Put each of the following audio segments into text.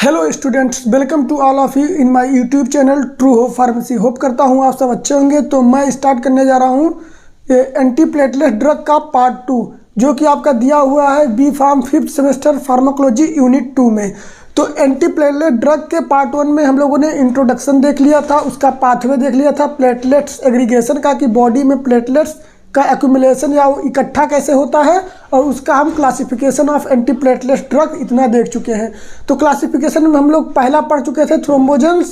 Hello students, welcome to all of you in my YouTube channel true hope pharmacy. Hope करता हूँ आप सब अच्छे होंगे। तो मैं स्टार्ट करने जा रहा हूँ एंटी प्लेटलेट ड्रग का पार्ट 2, जो कि आपका दिया हुआ है B pharm 5th semester pharmacology unit 2 में। तो एंटी प्लेटलेट ड्रग के पार्ट 1 में हम लोगों ने इंट्रोडक्शन देख लिया था, उसका पाथवे देख लिया था, प्लेटलेट्स एग्रीगेशन का कि बॉडी में प्लेटलेट्स का एक्यूमुलेशन या वो इकट्ठा कैसे होता है, और उसका हम classification of anti platelet drug इतना देख चुके हैं। तो क्लासिफिकेशन में हम लोग पहला पढ़ चुके थे थ्रोम्बोजेंस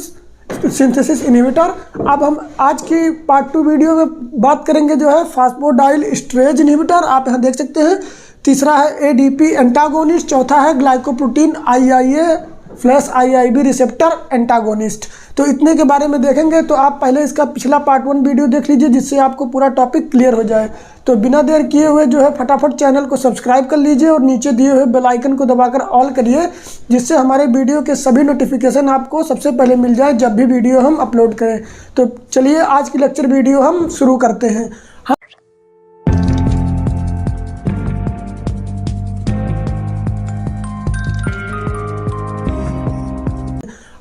सिंथेसिस इनहिबिटर। अब हम आज की पार्ट 2 वीडियो में बात करेंगे जो है फास्फोडाइल एस्ट्रेज इनहिबिटर, आप यहाँ देख सकते हैं। तीसरा है एडीपी एंटागोनिस्ट, चौथा है ग्लाइकोप्रोटीन IIA/IIB रिसेप्टर एंटागोनिस्ट। तो इतने के बारे में देखेंगे। तो आप पहले इसका पिछला पार्ट 1 वीडियो देख लीजिए, जिससे आपको पूरा टॉपिक क्लियर हो जाए। तो बिना देर किए हुए जो है फटाफट चैनल को सब्सक्राइब कर लीजिए और नीचे दिए हुए बेल आइकन को दबाकर ऑल करिए, जिससे हमारे वीडियो के सभी नोटिफिकेशन आपको सबसे पहले मिल जाए जब भी वीडियो हम अपलोड करें। तो चलिए आज की लेक्चर वीडियो हम शुरू करते हैं।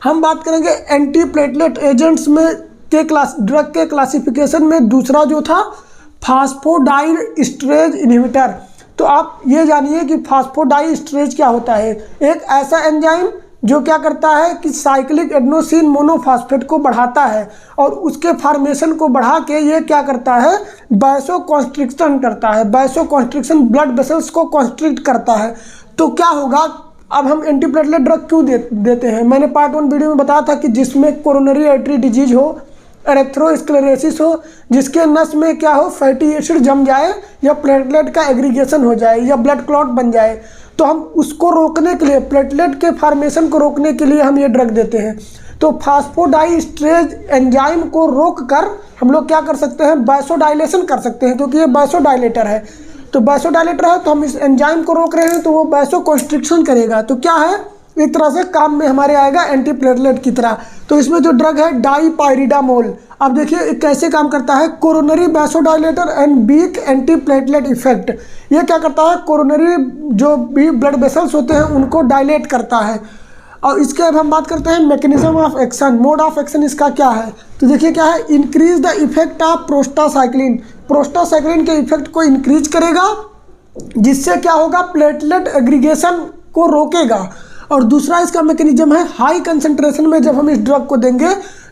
हम बात करेंगे एंटी प्लेटलेट एजेंट्स में के ड्रग के क्लासिफिकेशन में दूसरा जो था फास्फोडाइल एस्ट्रेज इनहिबिटर। तो आप ये जानिए कि फास्फोडाइल एस्ट्रेज क्या होता है। एक ऐसा एंजाइम जो क्या करता है कि साइक्लिक एडेनोसिन मोनोफॉस्फेट को बढ़ाता है, और उसके फॉर्मेशन को बढ़ा के ये क्या करता है, वैसो कॉन्स्ट्रिक्शन करता है। वैसो कॉन्स्ट्रिक्शन ब्लड वेसल्स को कॉन्स्ट्रिक्ट करता है। तो क्या होगा, अब हम एंटीप्लेटलेट ड्रग क्यों देते हैं। मैंने पार्ट 1 वीडियो में बताया था कि जिसमें कोरोनरी आर्टरी डिजीज हो, एरेथ्रोस्क्लेरोसिस हो, जिसके नस में क्या हो, फैटी एसिड जम जाए या प्लेटलेट का एग्रीगेशन हो जाए या ब्लड क्लॉट बन जाए, तो हम उसको रोकने के लिए, प्लेटलेट के फॉर्मेशन को रोकने के लिए हम ये ड्रग देते हैं। तो फास्फोडाइल एस्ट्रेज एंजाइम को रोक कर हम लोग क्या कर सकते हैं, वैसोडाइलेशन कर सकते हैं, क्योंकि ये वैसोडाइलेटर है। तो वैसोडाइलेटर है तो हम इस एंजाइम को रोक रहे हैं, तो वो वैसो कॉन्स्ट्रिक्शन करेगा। तो क्या है, एक तरह से काम में हमारे आएगा एंटीप्लेटलेट की तरह। तो इसमें जो ड्रग है डाइपाइरिडामोल, अब देखिए कैसे काम करता है। Coronary vasodilator and weak antiplatelet effect. ये क्या करता है, कोरोनरी जो भी ब्लड वेसल्स होते हैं उनको डायलेट करता है। और इसके अब हम बात करते हैं mechanism of action, mode of action इसका क्या है। तो देखिए क्या है, increase the effect of prostacyclin. Prostacyclin के इफेक्ट को इंक्रीज करेगा, जिससे क्या होगा, प्लेटलेट एग्रीगेशन को रोकेगा। और दूसरा इसका मैकेनिज्म है, हाई कंसंट्रेशन में जब हम इस ड्रग को देंगे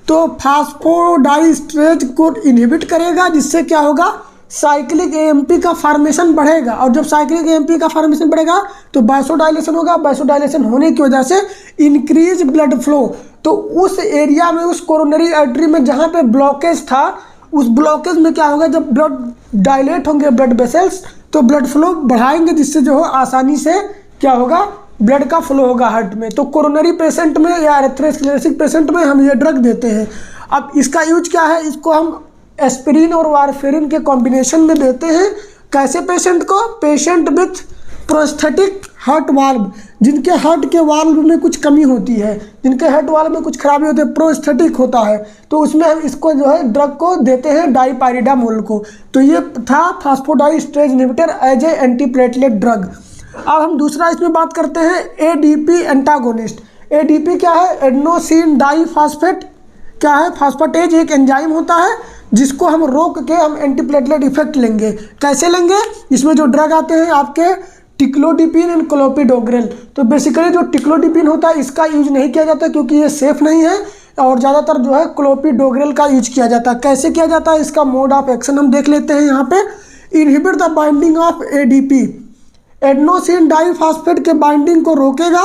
तो फास्फोडाइल एस्ट्रेज को इनहिबिट करेगा, जिससे क्या होगा, साइक्लिक एएमपी का फॉर्मेशन बढ़ेगा। और जब साइक्लिक एएमपी का फॉर्मेशन बढ़ेगा तो वैसोडाइलेशन होगा। वैसोडाइलेशन होने की वजह से इंक्रीज ब्लड फ्लो। तो उस एरिया में, उस कोरोनरी आर्टरी में जहाँ पे ब्लॉकेज था, उस ब्लॉकेज में क्या होगा, जब ब्लड डायलेट होंगे ब्लड वेसल्स, तो ब्लड फ्लो बढ़ाएंगे, जिससे जो है आसानी से क्या होगा, ब्लड का फ्लो होगा हार्ट में। तो कोरोनरी पेशेंट में या एरेथ्रोस्क्लेरोसिस पेशेंट में हम ये ड्रग देते हैं। अब इसका यूज क्या है, इसको हम एस्पिरिन और वारफेरिन के कॉम्बिनेशन में देते हैं। कैसे पेशेंट को, patient with prosthetic heart valve, जिनके हार्ट के वाल्व में कुछ कमी होती है, जिनके हार्ट वाल्व में कुछ खराबी होती है, प्रोस्थेटिक होता है, तो उसमें हम इसको जो है ड्रग को देते हैं, डाइपाइरिडामोल को। तो ये था phosphodiesterase inhibitor as a antiplatelet drug. अब हम दूसरा इसमें बात करते हैं एडीपी एंटागोनिस्ट। एडीपी क्या है, एडेनोसिन डाइफॉस्फेट क्या है, फास्फेटेज एक एंजाइम होता है, जिसको हम रोक के हम एंटीप्लेटलेट इफेक्ट लेंगे। कैसे लेंगे, इसमें जो ड्रग आते हैं आपके टिक्लोडिपिन एंड क्लोपिडोग्रेल। तो बेसिकली जो टिक्लोडिपिन होता है इसका यूज नहीं किया जाता, क्योंकि ये सेफ नहीं है, और ज़्यादातर जो है क्लोपिडोग्रेल का यूज किया जाता है। कैसे किया जाता है, इसका मोड ऑफ एक्शन हम देख लेते हैं यहाँ पे। Inhibit the binding of ADP, adenosine diphosphate के बाइंडिंग को रोकेगा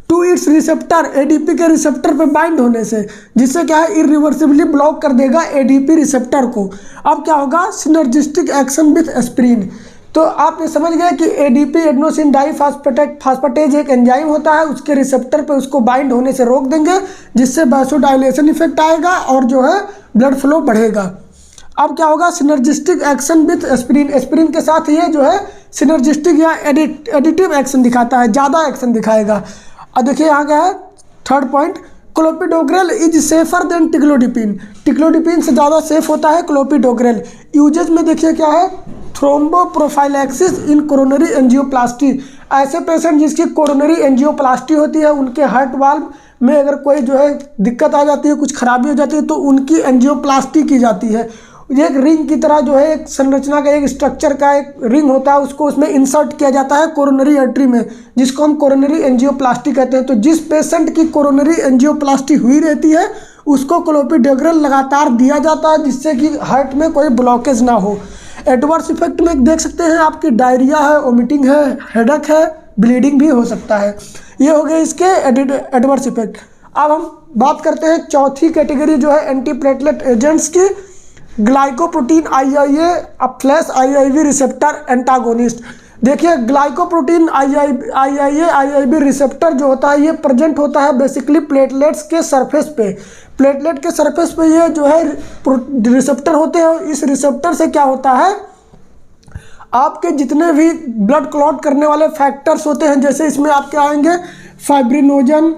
टू इट्स रिसेप्टर, एडीपी के रिसेप्टर पे बाइंड होने से, जिससे क्या है, इरिवर्सिबली ब्लॉक कर देगा एडीपी रिसेप्टर को। अब क्या होगा, सिनर्जिस्टिक एक्शन विथ एस्पिरिन। तो आप ये समझ गए कि एडीपी एडेनोसिन डाइफॉस्फेटेज एक एंजाइम होता है, उसके रिसेप्टर पे उसको बाइंड होने से रोक देंगे, जिससे वैसोडाइलेशन इफेक्ट आएगा और जो है ब्लड फ्लो बढ़ेगा। अब क्या होगा, synergistic action with aspirin. Aspirin के साथ ये जो है सिनर्जिस्टिक या एडिटिव एक्शन दिखाता है, ज़्यादा एक्शन दिखाएगा। और देखिए यहाँ क्या है, third point, clopidogrel is safer than ticlopidine. Ticlopidine से ज़्यादा सेफ होता है क्लोपिडोग्रेल। यूजेज में देखिए क्या है, थ्रोम्बोप्रोफाइलैक्सिस इन कोरोनरी एंजियोप्लास्टी। ऐसे पेशेंट जिसकी कोरोनरी एंजियोप्लास्टी होती है, उनके हार्ट वाल्व में अगर कोई जो है दिक्कत आ जाती है, कुछ खराबी हो जाती है, तो उनकी एंजियोप्लास्टी की जाती है। एक रिंग की तरह जो है एक संरचना का, एक स्ट्रक्चर का एक रिंग होता है, उसको उसमें इंसर्ट किया जाता है कोरोनरी आर्टरी में, जिसको हम कोरोनरी एंजियोप्लास्टी कहते हैं। तो जिस पेशेंट की कोरोनरी एंजियोप्लास्टी हुई रहती है उसको क्लोपिडेग्रेल लगातार दिया जाता है, जिससे कि हार्ट में कोई ब्लॉकेज ना हो। एडवर्स इफेक्ट में देख सकते हैं आपकी डायरिया है, वोमिटिंग है, हेडेक है, ब्लीडिंग भी हो सकता है। ये हो गए इसके एडवर्स इफेक्ट। अब हम बात करते हैं चौथी कैटेगरी जो है एंटीप्लेटलेट एजेंट्स की, glycoprotein IIA flash IIB receptor antagonist. देखिए ग्लाइकोप्रोटीन IIA रिसेप्टर जो होता है ये प्रेजेंट होता है बेसिकली प्लेटलेट्स के सरफेस पे। प्लेटलेट के सरफेस पे ये जो है रिसेप्टर होते हैं। इस रिसेप्टर से क्या होता है, आपके जितने भी ब्लड क्लॉट करने वाले फैक्टर्स होते हैं, जैसे इसमें आपके आएंगे फाइब्रिनोजन,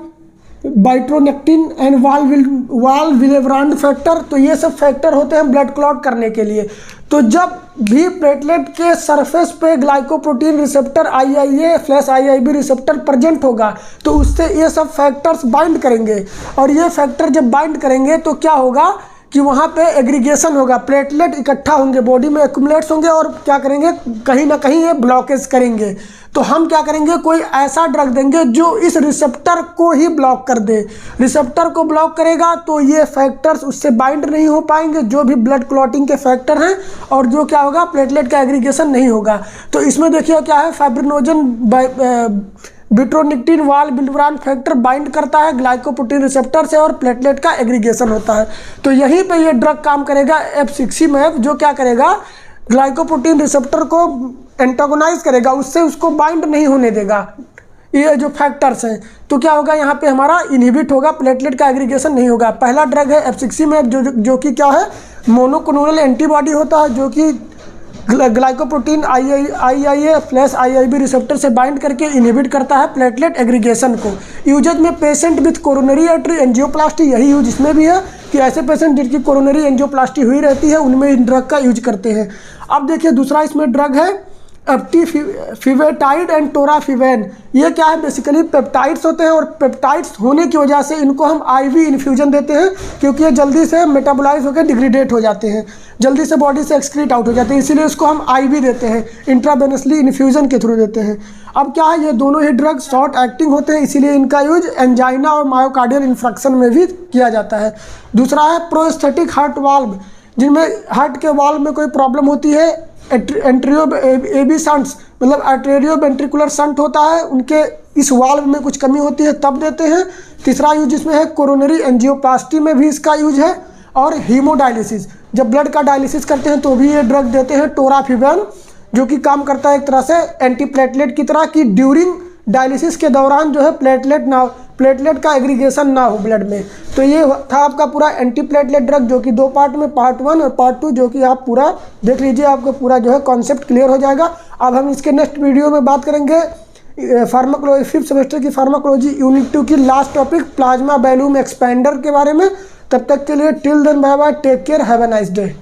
बाइट्रोनेक्टिन एंड वाल्विलेवरांड फैक्टर, तो ये सब फैक्टर होते हैं ब्लड क्लॉट करने के लिए। तो जब भी प्लेटलेट के सरफेस पे glycoprotein receptor IIA flash IIB receptor present होगा तो उससे ये सब फैक्टर्स बाइंड करेंगे, और ये फैक्टर जब बाइंड करेंगे तो क्या होगा कि वहाँ पे एग्रीगेशन होगा, प्लेटलेट इकट्ठा होंगे, बॉडी में एक्यूमुलेट्स होंगे और क्या करेंगे, कहीं ना कहीं ये ब्लॉकेज करेंगे। तो हम क्या करेंगे, कोई ऐसा ड्रग देंगे जो इस रिसेप्टर को ही ब्लॉक कर दे। रिसेप्टर को ब्लॉक करेगा तो ये फैक्टर्स उससे बाइंड नहीं हो पाएंगे, जो भी ब्लड क्लॉटिंग के फैक्टर हैं, और जो क्या होगा, प्लेटलेट का एग्रीगेशन नहीं होगा। तो इसमें देखिए क्या है, फाइब्रिनोजन बिट्रोनिक्टिन वाल्विलेवरांड फैक्टर बाइंड करता है ग्लाइकोप्रोटीन रिसेप्टर से और प्लेटलेट का एग्रीगेशन होता है। तो यहीं पे ये ड्रग काम करेगा एफसिक्सिमैब, जो क्या करेगा, ग्लाइकोप्रोटीन रिसेप्टर को एंटागोनाइज करेगा, उससे उसको बाइंड नहीं होने देगा ये जो फैक्टर्स हैं। तो क्या होगा, यहाँ पे हमारा इनहिबिट होगा, प्लेटलेट का एग्रीगेशन नहीं होगा। पहला ड्रग है एफसिक्सिमैब जो कि क्या है, मोनोक्लोनल एंटीबॉडी होता है, जो कि glycoprotein IIA flash IIB receptor से बाइंड करके इनहिबिट करता है प्लेटलेट एग्रीगेशन को। यूजेज में patient with coronary artery angioplasty, यही यूज इसमें भी है कि ऐसे पेशेंट जिनकी कोरोनरी एंजियोप्लास्टी हुई रहती है उनमें इन ड्रग का यूज करते हैं। अब देखिए दूसरा इसमें ड्रग है एप्टीफिवेटाइड एंड टोराफिवेन। ये क्या है, बेसिकली पेप्टाइड्स होते हैं, और पेप्टाइड्स होने की वजह से इनको हम IV इन्फ्यूजन देते हैं, क्योंकि ये जल्दी से मेटाबोलाइज होकर डिग्रेडेट हो जाते हैं, जल्दी से बॉडी से एक्सक्रीट आउट हो जाते हैं, इसीलिए इसको हम IV देते हैं, इंट्रावेनसली इन्फ्यूजन के थ्रू देते हैं। अब क्या है, ये दोनों ही ड्रग शॉर्ट एक्टिंग होते हैं, इसीलिए इनका यूज एंजाइना और मायोकार्डियल इंफ्रक्शन में भी किया जाता है। दूसरा है प्रोस्थेटिक हार्ट वाल्व, जिनमें हार्ट के वाल्व में कोई प्रॉब्लम होती है, एंट्रियो AB शंट्स, मतलब आर्टेरियो वेंट्रिकुलर शंट होता है, उनके इस वाल्व में कुछ कमी होती है तब देते हैं। तीसरा यूज इसमें है कोरोनरी एंजियोप्लास्टी में भी इसका यूज है, और हीमोडायलिसिस, जब ब्लड का डायलिसिस करते हैं तो भी ये ड्रग देते हैं टोराफिवेन, जो कि काम करता है एक तरह से एंटीप्लेटलेट की तरह, कि ड्यूरिंग डायलिसिस के दौरान जो है प्लेटलेट का एग्रीगेशन ना हो ब्लड में। तो ये था आपका पूरा एंटीप्लेटलेट ड्रग, जो कि 2 पार्ट में, पार्ट 1 और पार्ट 2, जो कि आप पूरा देख लीजिए, आपको पूरा जो है कॉन्सेप्ट क्लियर हो जाएगा। अब हम इसके नेक्स्ट वीडियो में बात करेंगे फार्माकोलॉजी 5th सेमेस्टर की फार्माकोलॉजी यूनिट 2 की last topic plasma volume expander के बारे में। तब तक के लिए till then bye bye, take care, have a nice day.